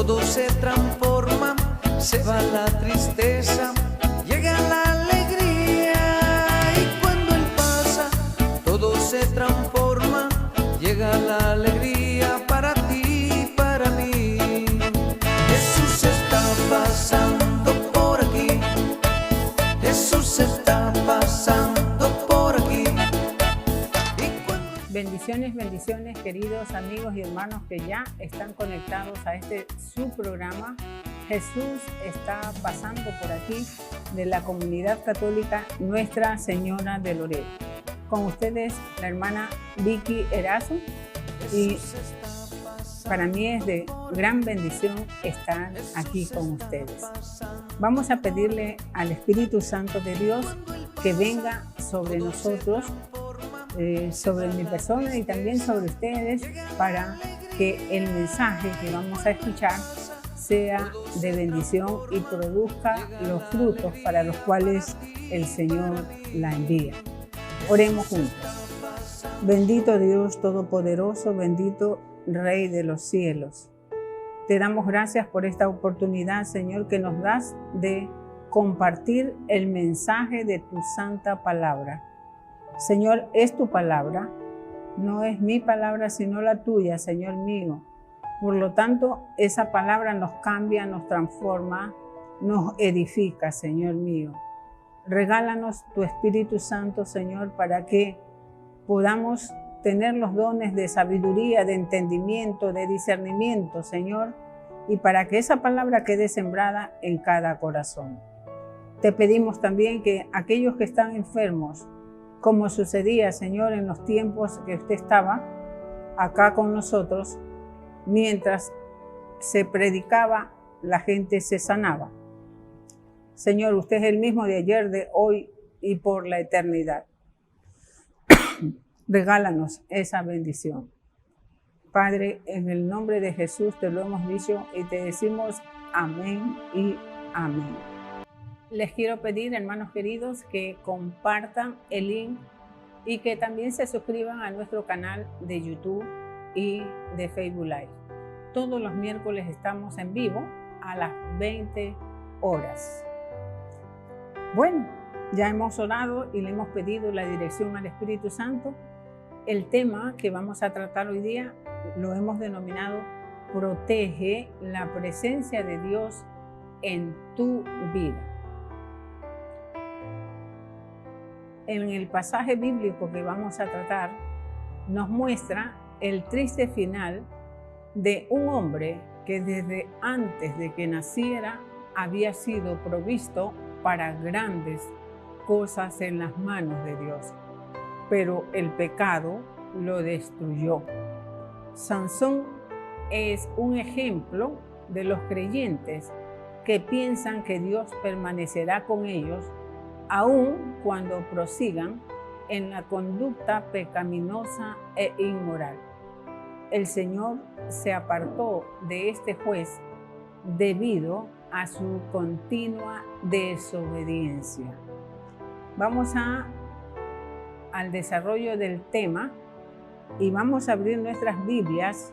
todo se transforma, se va la tristeza, llega la alegría. Y cuando Él pasa, todo se transforma, llega la alegría para ti y para mí. Jesús está pasando por aquí, Jesús está pasando por aquí. Bendiciones, bendiciones, queridos amigos y hermanos que ya están conectados a este su programa. Jesús está pasando por aquí, de la comunidad católica Nuestra Señora de Loreto. Con ustedes la hermana Vicky Erazo, y para mí es de gran bendición estar aquí con ustedes. Vamos a pedirle al Espíritu Santo de Dios que venga sobre nosotros, sobre mi persona y también sobre ustedes, para que el mensaje que vamos a escuchar sea de bendición y produzca los frutos para los cuales el Señor la envía. Oremos juntos. Bendito Dios Todopoderoso, bendito Rey de los cielos. Te damos gracias por esta oportunidad, Señor, que nos das de compartir el mensaje de tu santa palabra. Señor, es tu palabra, no es mi palabra, sino la tuya, Señor mío. Por lo tanto, esa palabra nos cambia, nos transforma, nos edifica, Señor mío. Regálanos tu Espíritu Santo, Señor, para que podamos tener los dones de sabiduría, de entendimiento, de discernimiento, Señor, y para que esa palabra quede sembrada en cada corazón. Te pedimos también que aquellos que están enfermos, como sucedía, Señor, en los tiempos que usted estaba acá con nosotros, mientras se predicaba, la gente se sanaba. Señor, usted es el mismo de ayer, de hoy y por la eternidad. Regálanos esa bendición. Padre, en el nombre de Jesús te lo hemos dicho y te decimos amén y amén. Les quiero pedir, hermanos queridos, que compartan el link y que también se suscriban a nuestro canal de YouTube y de Facebook Live. Todos los miércoles estamos en vivo a las 20 horas. Bueno, ya hemos orado y le hemos pedido la dirección al Espíritu Santo. El tema que vamos a tratar hoy día lo hemos denominado Protege la presencia de Dios en tu vida. En el pasaje bíblico que vamos a tratar, nos muestra el triste final de un hombre que desde antes de que naciera había sido provisto para grandes cosas en las manos de Dios, pero el pecado lo destruyó. Sansón es un ejemplo de los creyentes que piensan que Dios permanecerá con ellos aun cuando prosigan en la conducta pecaminosa e inmoral. El Señor se apartó de este juez debido a su continua desobediencia. Vamos al desarrollo del tema y vamos a abrir nuestras Biblias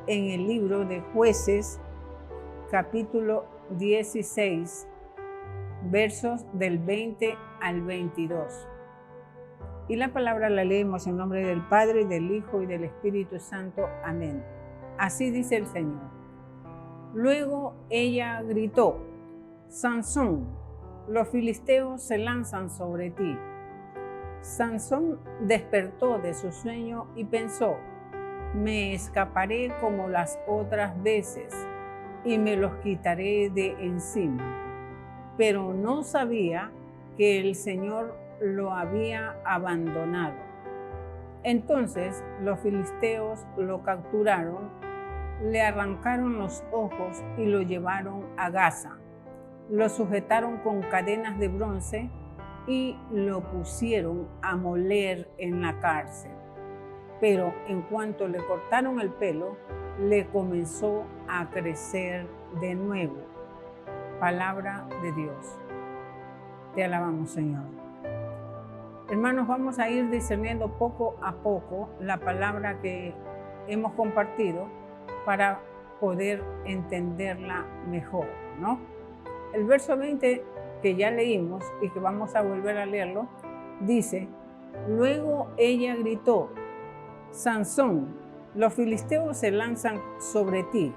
en el libro de Jueces, capítulo 16, versos del 20 al 22. Y la palabra la leemos en nombre del Padre, y del Hijo, y del Espíritu Santo. Amén. Así dice el Señor. Luego ella gritó: Sansón, los filisteos se lanzan sobre ti. Sansón despertó de su sueño y pensó: me escaparé como las otras veces y me los quitaré de encima. Pero no sabía que el Señor lo había abandonado. Entonces los filisteos lo capturaron, le arrancaron los ojos y lo llevaron a Gaza. Lo sujetaron con cadenas de bronce y lo pusieron a moler en la cárcel. Pero en cuanto le cortaron el pelo, le comenzó a crecer de nuevo. Palabra de Dios. Te alabamos, Señor. Hermanos, vamos a ir discerniendo poco a poco la palabra que hemos compartido para poder entenderla mejor, ¿no? El verso 20 que ya leímos y que vamos a volver a leerlo, dice: luego ella gritó: Sansón, los filisteos se lanzan sobre ti.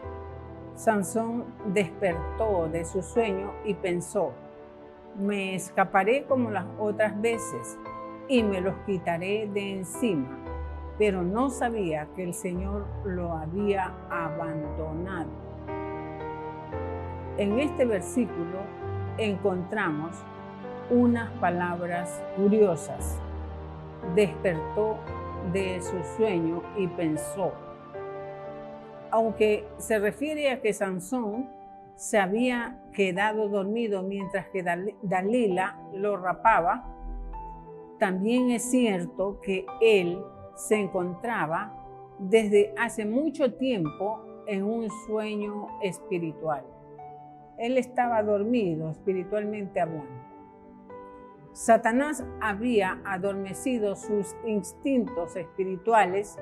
Sansón despertó de su sueño y pensó: me escaparé como las otras veces y me los quitaré de encima. Pero no sabía que el Señor lo había abandonado. En este versículo encontramos unas palabras curiosas. Despertó de su sueño y pensó. Aunque se refiere a que Sansón se había quedado dormido mientras que Dalila lo rapaba, también es cierto que él se encontraba desde hace mucho tiempo en un sueño espiritual. Él estaba dormido espiritualmente hablando. Satanás había adormecido sus instintos espirituales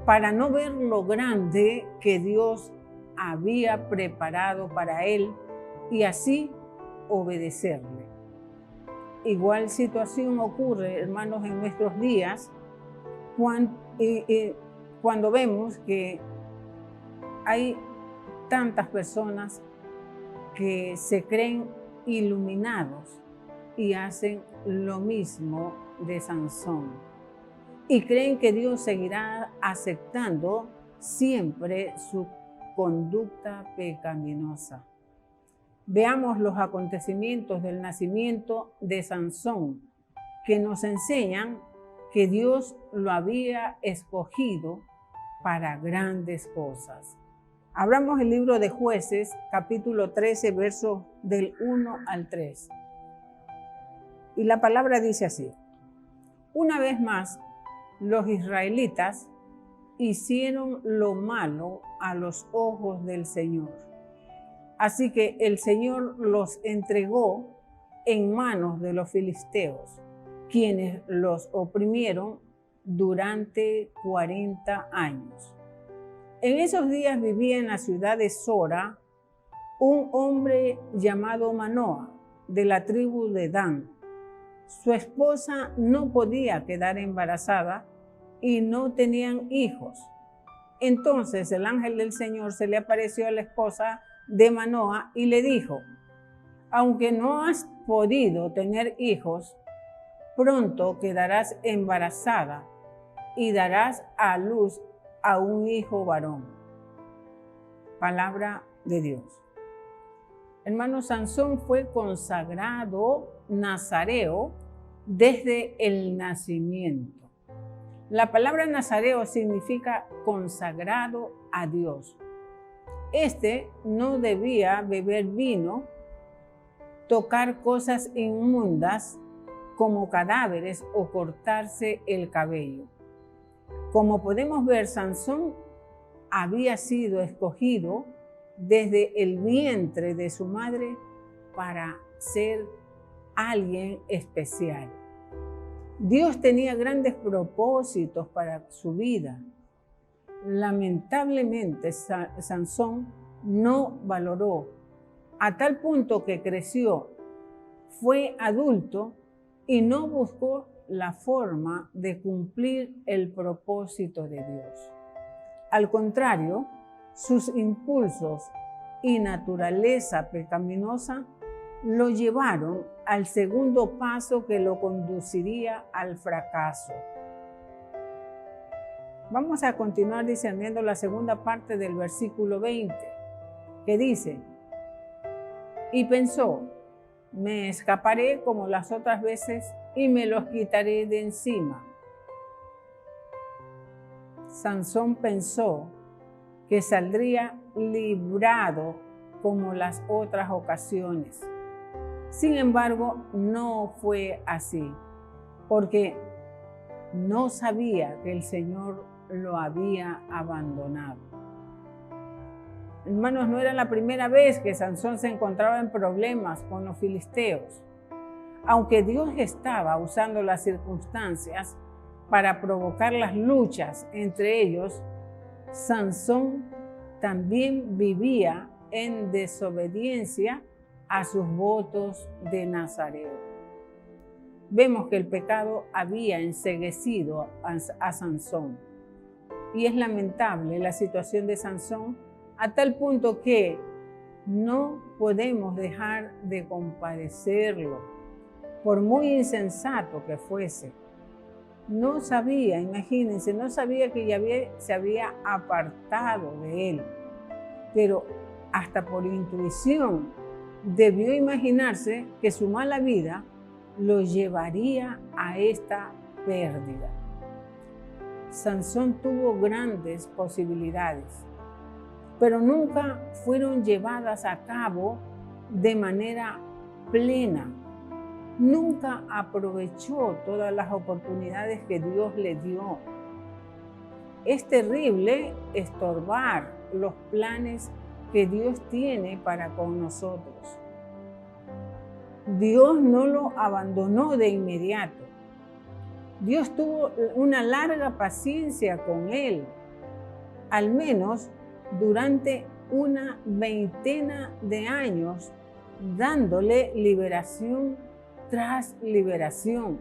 para no ver lo grande que Dios había preparado para él y así obedecerle. Igual situación ocurre, hermanos, en nuestros días cuando vemos que hay tantas personas que se creen iluminados y hacen lo mismo de Sansón y creen que Dios seguirá aceptando siempre su conducta pecaminosa. Veamos los acontecimientos del nacimiento de Sansón, que nos enseñan que Dios lo había escogido para grandes cosas. Abramos el libro de Jueces, capítulo 13, versos del 1 al 3. Y la palabra dice así: una vez más, los israelitas hicieron lo malo a los ojos del Señor. Así que el Señor los entregó en manos de los filisteos, quienes los oprimieron durante 40 años. En esos días vivía en la ciudad de Sora un hombre llamado Manoa, de la tribu de Dan. Su esposa no podía quedar embarazada y no tenían hijos. Entonces el ángel del Señor se le apareció a la esposa de Manoa y le dijo: aunque no has podido tener hijos, pronto quedarás embarazada y darás a luz a un hijo varón. Palabra de Dios. Hermano, Sansón fue consagrado nazareo desde el nacimiento. La palabra nazareo significa consagrado a Dios. Este no debía beber vino, tocar cosas inmundas como cadáveres o cortarse el cabello. Como podemos ver, Sansón había sido escogido desde el vientre de su madre para ser alguien especial. Dios tenía grandes propósitos para su vida. Lamentablemente, Sansón no valoró, a tal punto que creció, fue adulto y no buscó la forma de cumplir el propósito de Dios. Al contrario, sus impulsos y naturaleza pecaminosa lo llevaron al segundo paso que lo conduciría al fracaso. Vamos a continuar discerniendo la segunda parte del versículo 20, que dice: y pensó, me escaparé como las otras veces y me los quitaré de encima. Sansón pensó que saldría librado como las otras ocasiones. Sin embargo, no fue así, porque no sabía que el Señor lo había abandonado. Hermanos, no era la primera vez que Sansón se encontraba en problemas con los filisteos. Aunque Dios estaba usando las circunstancias para provocar las luchas entre ellos, Sansón también vivía en desobediencia a sus votos de Nazareo. Vemos que el pecado había enceguecido a Sansón. Y es lamentable la situación de Sansón a tal punto que no podemos dejar de compadecerlo, por muy insensato que fuese. No sabía, imagínense, no sabía que Yahvé se había apartado de él, pero hasta por intuición debió imaginarse que su mala vida lo llevaría a esta pérdida. Sansón tuvo grandes posibilidades, pero nunca fueron llevadas a cabo de manera plena. Nunca aprovechó todas las oportunidades que Dios le dio. Es terrible estorbar los planes que Dios tiene para con nosotros. Dios no lo abandonó de inmediato. Dios tuvo una larga paciencia con él, al menos durante una veintena de años, dándole liberación tras liberación.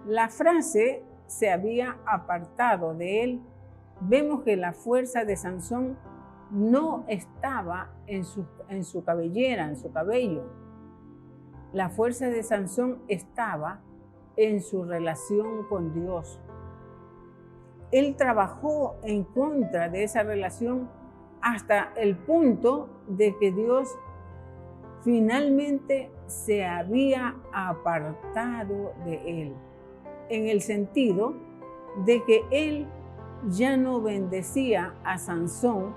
La frase "se había apartado de él", vemos que la fuerza de Sansón no estaba en su cabellera, en su cabello. La fuerza de Sansón estaba en su relación con Dios. Él trabajó en contra de esa relación hasta el punto de que Dios finalmente se había apartado de él, en el sentido de que él ya no bendecía a Sansón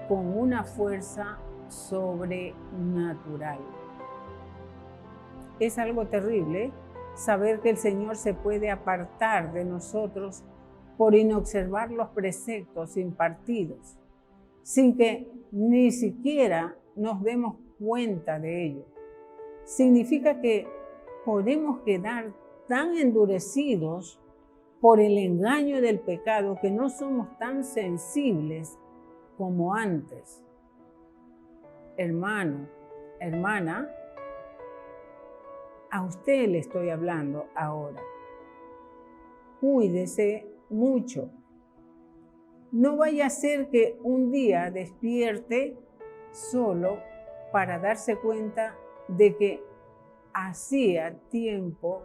con una fuerza sobrenatural. Es algo terrible saber que el Señor se puede apartar de nosotros por inobservar los preceptos impartidos, sin que ni siquiera nos demos cuenta de ello. Significa que podemos quedar tan endurecidos por el engaño del pecado que no somos tan sensibles como antes. Hermano, hermana, a usted le estoy hablando ahora. Cuídese mucho. No vaya a ser que un día despierte solo para darse cuenta de que hacía tiempo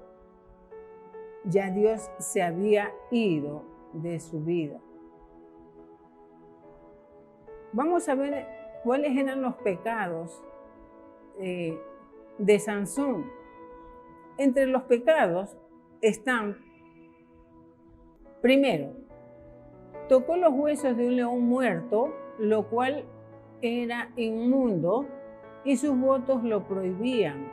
ya Dios se había ido de su vida. Vamos a ver cuáles eran los pecados de Sansón. Entre los pecados están, primero, tocó los huesos de un león muerto, lo cual era inmundo, y sus votos lo prohibían.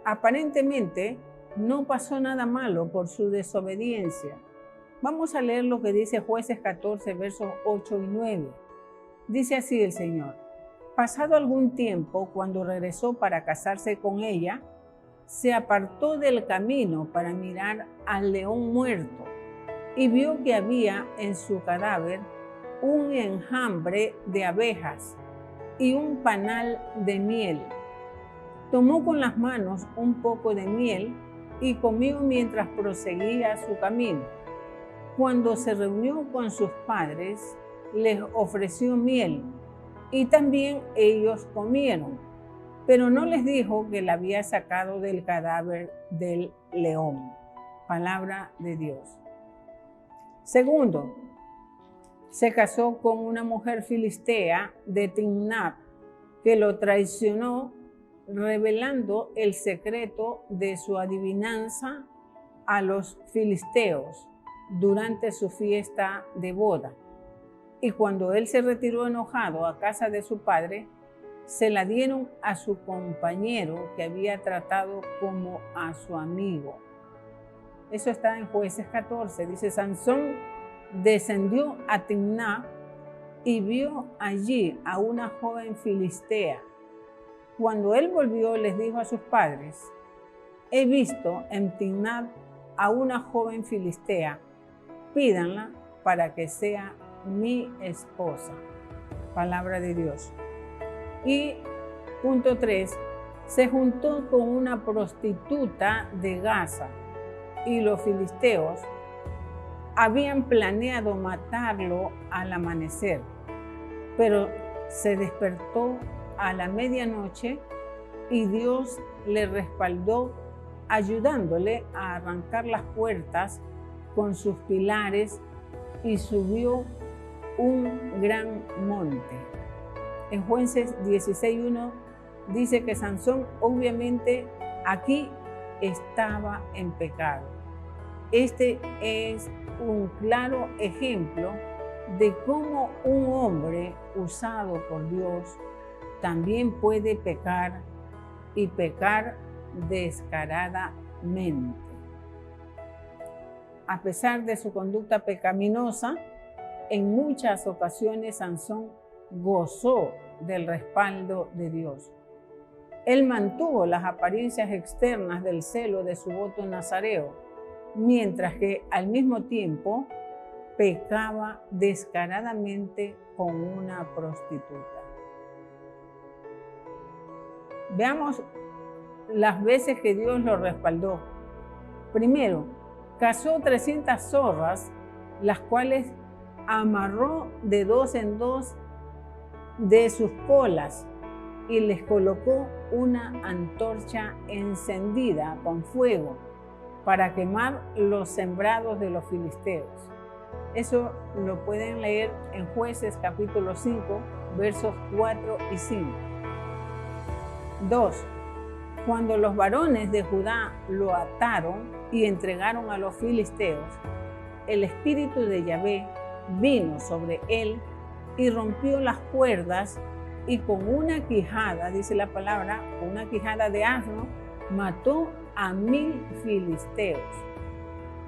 Aparentemente, no pasó nada malo por su desobediencia. Vamos a leer lo que dice Jueces 14, versos 8 y 9. Dice así el Señor: pasado algún tiempo, cuando regresó para casarse con ella, se apartó del camino para mirar al león muerto y vio que había en su cadáver un enjambre de abejas y un panal de miel. Tomó con las manos un poco de miel y comió mientras proseguía su camino. Cuando se reunió con sus padres, les ofreció miel y también ellos comieron, pero no les dijo que la había sacado del cadáver del león. Palabra de Dios. Segundo, se casó con una mujer filistea de Timnat, que lo traicionó, revelando el secreto de su adivinanza a los filisteos durante su fiesta de boda. Y cuando él se retiró enojado a casa de su padre, se la dieron a su compañero que había tratado como a su amigo. Eso está en Jueces 14. Dice: Sansón descendió a Timnat y vio allí a una joven filistea. Cuando él volvió, les dijo a sus padres: he visto en Timnat a una joven filistea, pídanla para que sea mi esposa. Palabra de Dios. Y punto 3, se juntó con una prostituta de Gaza y los filisteos habían planeado matarlo al amanecer, pero se despertó a la medianoche y Dios le respaldó ayudándole a arrancar las puertas con sus pilares y subió un gran monte. En Jueces 16:1 dice que Sansón obviamente aquí estaba en pecado. Este es un claro ejemplo de cómo un hombre usado por Dios también puede pecar y pecar descaradamente. A pesar de su conducta pecaminosa, en muchas ocasiones Sansón gozó del respaldo de Dios. Él mantuvo las apariencias externas del celo de su voto nazareo, mientras que al mismo tiempo pecaba descaradamente con una prostituta. Veamos las veces que Dios lo respaldó. Primero, cazó 300 zorras, las cuales amarró de 2 en 2 de sus colas y les colocó una antorcha encendida con fuego para quemar los sembrados de los filisteos. Eso lo pueden leer en Jueces capítulo 5, versos 4 y 5. 2. Cuando los varones de Judá lo ataron y entregaron a los filisteos, el espíritu de Yahvé vino sobre él y rompió las cuerdas y con una quijada, dice la palabra, una quijada de asno, mató a 1000 filisteos.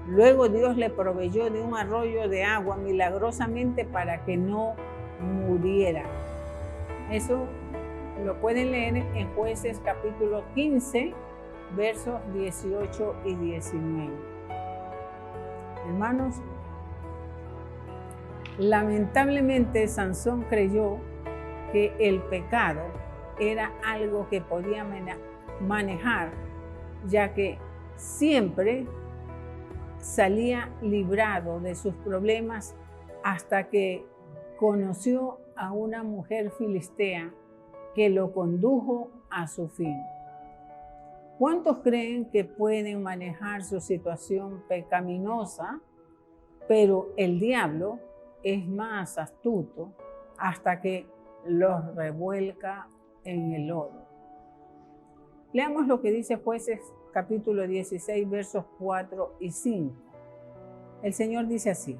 Luego Dios le proveyó de un arroyo de agua milagrosamente para que no muriera. Eso lo pueden leer en Jueces capítulo 15, versos 18 y 19. Hermanos, lamentablemente Sansón creyó que el pecado era algo que podía manejar, ya que siempre salía librado de sus problemas hasta que conoció a una mujer filistea que lo condujo a su fin. ¿Cuántos creen que pueden manejar su situación pecaminosa, pero el diablo es más astuto hasta que los revuelca en el lodo? Leamos lo que dice Jueces capítulo 16, versos 4 y 5. El Señor dice así: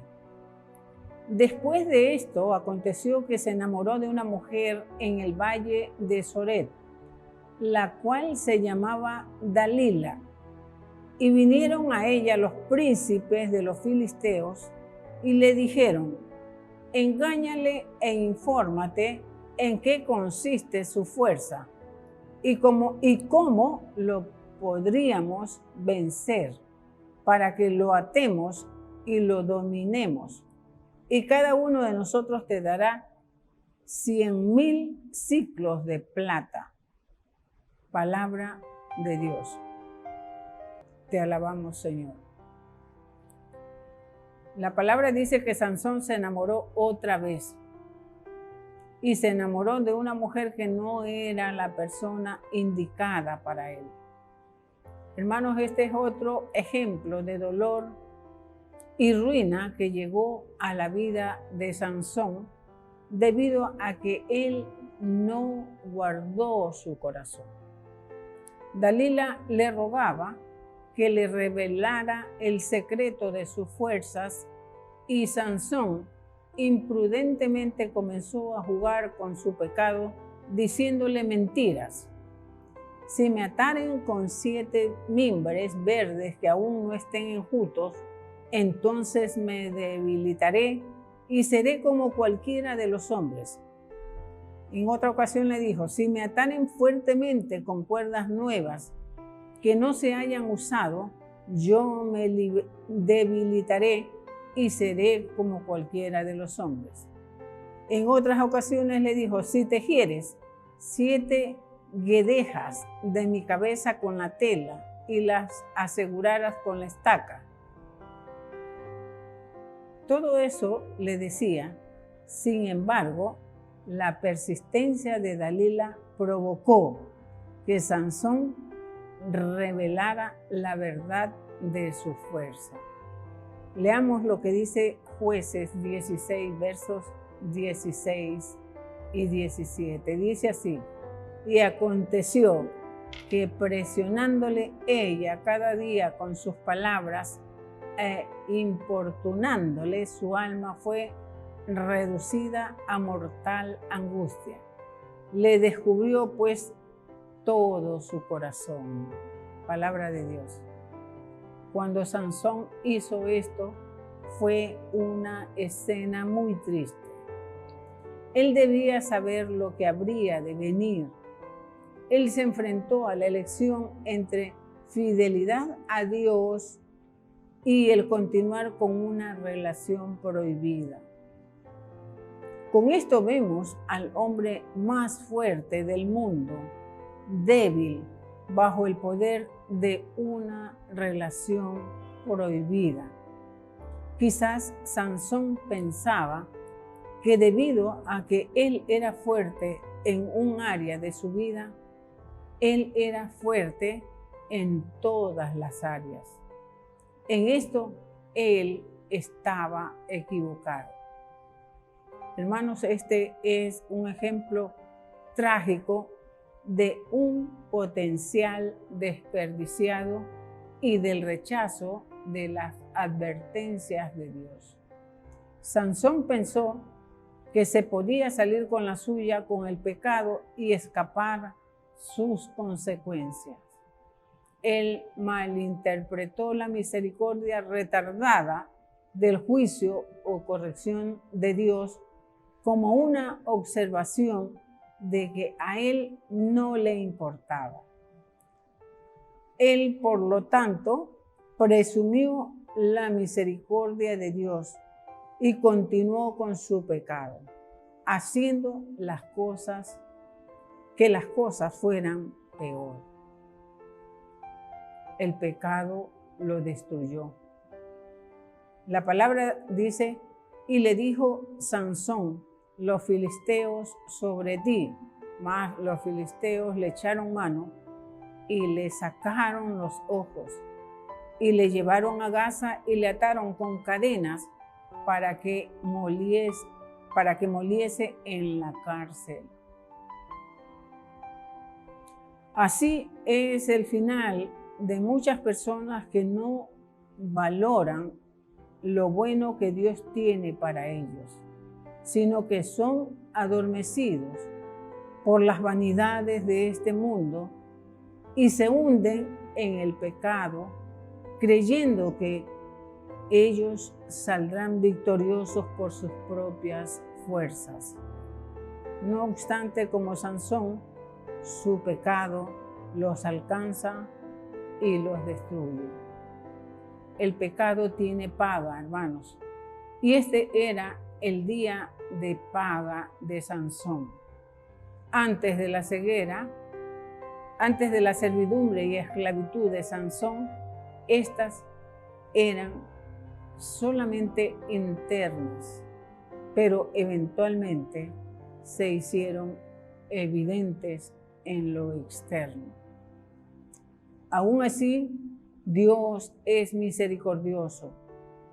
Después de esto aconteció que se enamoró de una mujer en el valle de Soret, la cual se llamaba Dalila, y vinieron a ella los príncipes de los filisteos y le dijeron: engáñale e infórmate en qué consiste su fuerza y cómo lo podríamos vencer, para que lo atemos y lo dominemos. Y cada uno de nosotros te dará 100,000 siclos de plata. Palabra de Dios. Te alabamos, Señor. La palabra dice que Sansón se enamoró otra vez. Y se enamoró de una mujer que no era la persona indicada para él. Hermanos, este es otro ejemplo de dolor y ruina que llegó a la vida de Sansón debido a que él no guardó su corazón. Dalila le rogaba que le revelara el secreto de sus fuerzas y Sansón imprudentemente comenzó a jugar con su pecado diciéndole mentiras. Si me ataren con 7 mimbres verdes que aún no estén enjutos, entonces me debilitaré y seré como cualquiera de los hombres. En otra ocasión le dijo: si me ataren fuertemente con cuerdas nuevas que no se hayan usado, yo me debilitaré y seré como cualquiera de los hombres. En otras ocasiones le dijo, si tejieres 7 guedejas de mi cabeza con la tela y las aseguraras con la estaca. Todo eso le decía. Sin embargo, la persistencia de Dalila provocó que Sansón revelara la verdad de su fuerza. Leamos lo que dice Jueces 16, versos 16 y 17. Dice así: y aconteció que presionándole ella cada día con sus palabras e importunándole, su alma fue reducida a mortal angustia. Le descubrió pues todo su corazón. Palabra de Dios. Cuando Sansón hizo esto, fue una escena muy triste. Él debía saber lo que habría de venir. Él se enfrentó a la elección entre fidelidad a Dios y el continuar con una relación prohibida. Con esto vemos al hombre más fuerte del mundo, débil, bajo el poder de una relación prohibida. Quizás Sansón pensaba que debido a que él era fuerte en un área de su vida, él era fuerte en todas las áreas. En esto él estaba equivocado. Hermanos, este es un ejemplo trágico de un potencial desperdiciado y del rechazo de las advertencias de Dios. Sansón pensó que se podía salir con la suya con el pecado y escapar sus consecuencias. Él malinterpretó la misericordia retardada del juicio o corrección de Dios como una observación de que a él no le importaba. Él, por lo tanto, presumió la misericordia de Dios y continuó con su pecado, haciendo que las cosas fueran peor. El pecado lo destruyó. La palabra dice, y le dijo Sansón, los filisteos sobre ti. Mas los filisteos le echaron mano y le sacaron los ojos y le llevaron a Gaza y le ataron con cadenas para que moliese en la cárcel. Así es el final de muchas personas que no valoran lo bueno que Dios tiene para ellos, sino que son adormecidos por las vanidades de este mundo y se hunden en el pecado, creyendo que ellos saldrán victoriosos por sus propias fuerzas. No obstante, como Sansón, su pecado los alcanza y los destruye. El pecado tiene paga, hermanos, y este era el día de paga de Sansón. Antes de la ceguera, antes de la servidumbre y esclavitud de Sansón, estas eran solamente internas, pero eventualmente se hicieron evidentes en lo externo. Aún así, Dios es misericordioso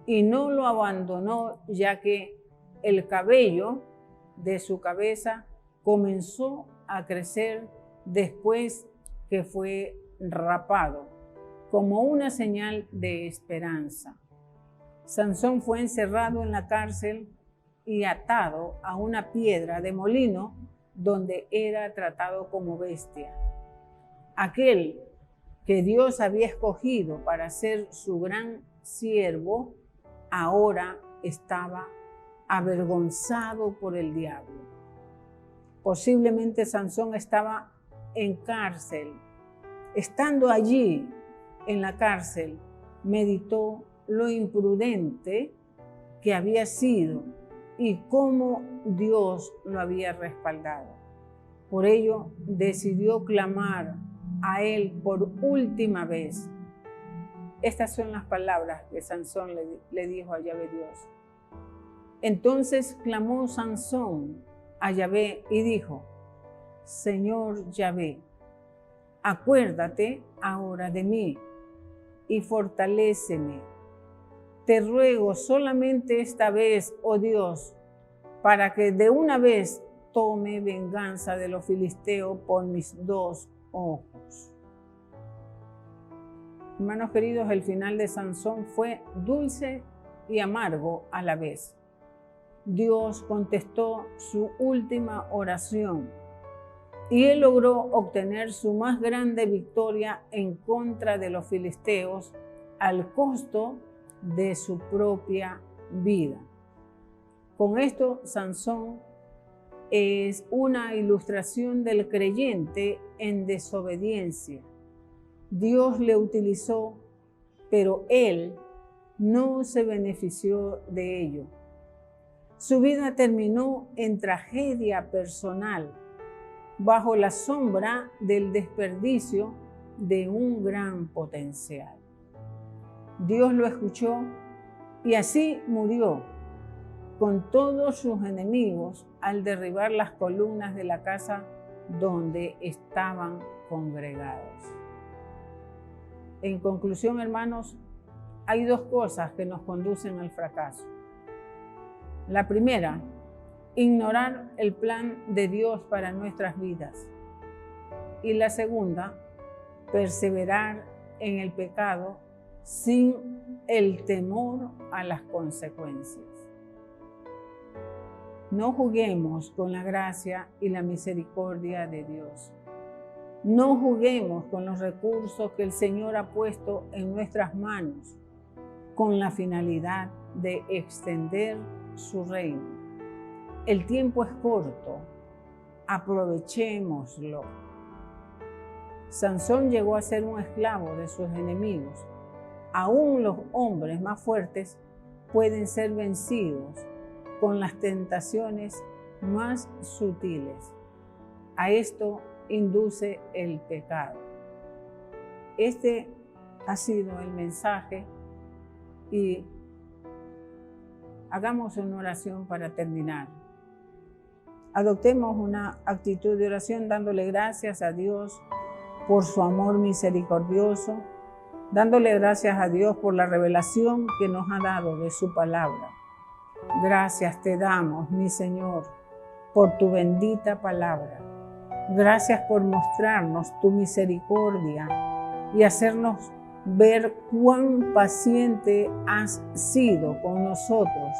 y no lo abandonó, ya que el cabello de su cabeza comenzó a crecer después que fue rapado, como una señal de esperanza. Sansón fue encerrado en la cárcel y atado a una piedra de molino donde era tratado como bestia. Aquel que Dios había escogido para ser su gran siervo, ahora estaba avergonzado por el diablo. Posiblemente Sansón estaba en cárcel. Estando allí en la cárcel, meditó lo imprudente que había sido y cómo Dios lo había respaldado. Por ello, decidió clamar a él por última vez. Estas son las palabras que Sansón le dijo a Yahvé Dios. Entonces clamó Sansón a Yahvé y dijo: Señor Yahvé, acuérdate ahora de mí y fortaléceme. Te ruego solamente esta vez, oh Dios, para que de una vez tome venganza de los filisteos por mis 2 ojos. Hermanos queridos, el final de Sansón fue dulce y amargo a la vez. Dios contestó su última oración y él logró obtener su más grande victoria en contra de los filisteos al costo de su propia vida. Con esto, Sansón es una ilustración del creyente en desobediencia. Dios le utilizó, pero él no se benefició de ello. Su vida terminó en tragedia personal, bajo la sombra del desperdicio de un gran potencial. Dios lo escuchó y así murió con todos sus enemigos al derribar las columnas de la casa donde estaban congregados. En conclusión, hermanos, hay 2 cosas que nos conducen al fracaso. La primera, ignorar el plan de Dios para nuestras vidas. Y la segunda, perseverar en el pecado sin el temor a las consecuencias. No juguemos con la gracia y la misericordia de Dios. No juguemos con los recursos que el Señor ha puesto en nuestras manos con la finalidad de extender su reino. El tiempo es corto, aprovechémoslo. Sansón llegó a ser un esclavo de sus enemigos. Aún los hombres más fuertes pueden ser vencidos con las tentaciones más sutiles. A esto induce el pecado. Este ha sido el mensaje y hagamos una oración para terminar. Adoptemos una actitud de oración dándole gracias a Dios por su amor misericordioso, dándole gracias a Dios por la revelación que nos ha dado de su palabra. Gracias te damos, mi Señor, por tu bendita palabra. Gracias por mostrarnos tu misericordia y hacernos ver cuán paciente has sido con nosotros,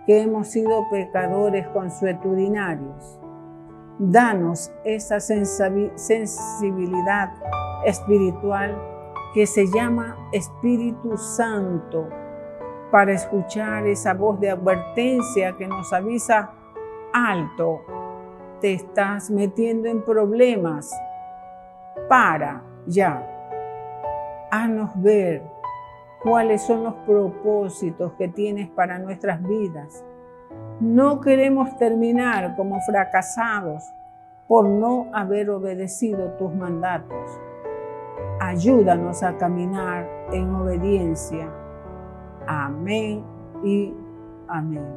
que hemos sido pecadores consuetudinarios. Danos esa sensibilidad espiritual que se llama Espíritu Santo, para escuchar esa voz de advertencia que nos avisa: alto, te estás metiendo en problemas, para ya. Haznos ver cuáles son los propósitos que tienes para nuestras vidas. No queremos terminar como fracasados por no haber obedecido tus mandatos. Ayúdanos a caminar en obediencia. Amén y amén.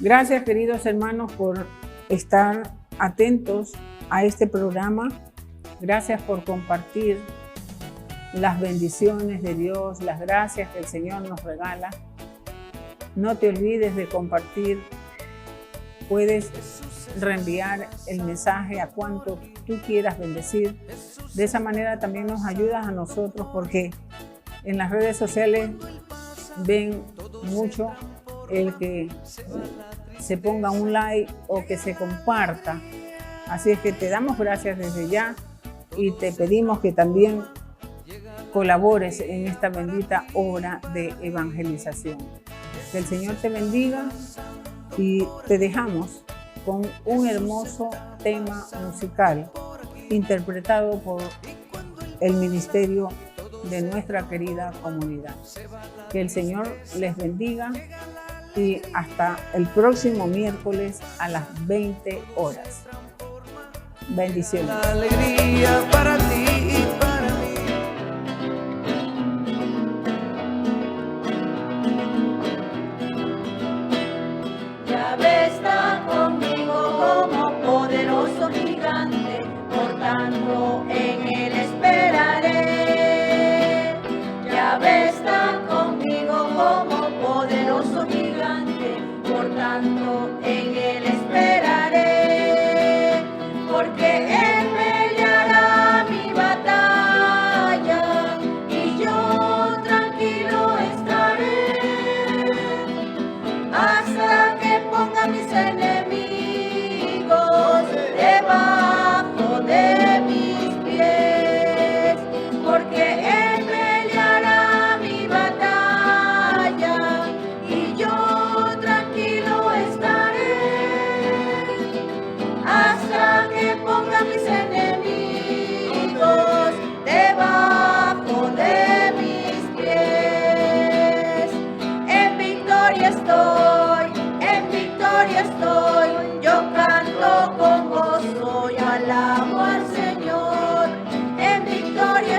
Gracias, queridos hermanos, por estar atentos a este programa. Gracias por compartir las bendiciones de Dios, las gracias que el Señor nos regala. No te olvides de compartir. Puedes reenviar el mensaje a cuanto tú quieras bendecir. De esa manera también nos ayudas a nosotros, porque en las redes sociales ven mucho el que se ponga un like o que se comparta. Así es que te damos gracias desde ya y te pedimos que también colabores en esta bendita obra de evangelización. Que el Señor te bendiga y te dejamos con un hermoso tema musical interpretado por el Ministerio de nuestra querida comunidad. Que el Señor les bendiga y hasta el próximo miércoles a las 20 horas. Bendiciones. La alegría para ti y para mí. Yahvé está conmigo como poderoso gigante, por tanto en él esperaré. Yahvé está conmigo como poderoso gigante, por tanto en él esperaré. Porque él peleará mi batalla y yo tranquilo estaré. Hasta que ponga a mis enemigos debajo de mis pies, porque él peleará mi batalla y yo tranquilo estaré. Hasta que ponga a mis enemigos debajo de mis pies. En victoria estoy, yo canto con gozo y alabo al Señor. En victoria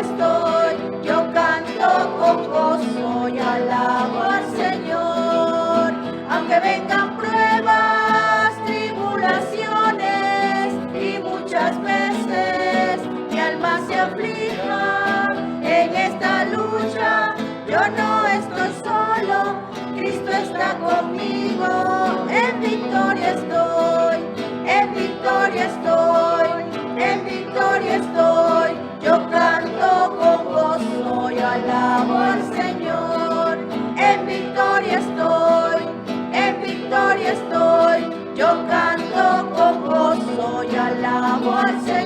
estoy, yo canto con gozo y alabo al Señor. Aunque vengan pruebas, tribulaciones y muchas veces mi alma se aflija en esta lucha, yo no estoy solo, Cristo está conmigo. En victoria estoy, yo canto con gozo y alabo al Señor. En victoria estoy, yo canto con gozo y alabo al Señor.